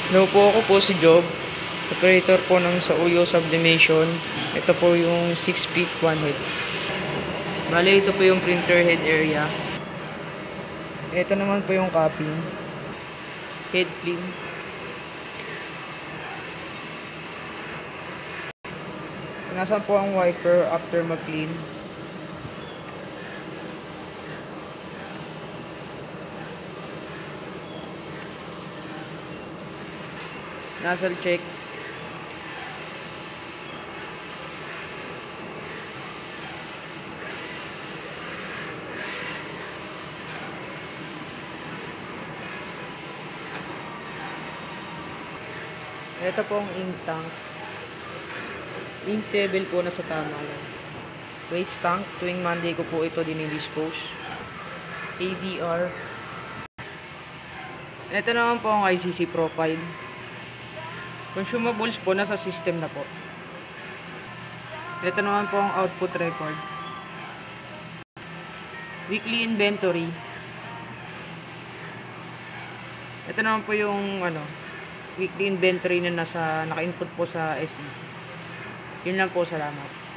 Hello po, ako po si Job, operator po ng sa Uyo Sublimation. Ito po yung 6 feet 1 head. Bale, ito po yung printer head area. Ito naman po yung copying. Head clean. Nasaan po ang wiper after mag-clean? Nozzle check. Ito po ang ink tank. Ink level po nasa tama lang. Waste tank, tuwing Monday ko po ito dinidispose. ADR. Ito naman po ang ICC profile. Consumables po nasa system na po. Ito naman po ang output record. Weekly inventory. Ito naman po yung weekly inventory na naka-input po sa SE. Yun lang po, salamat.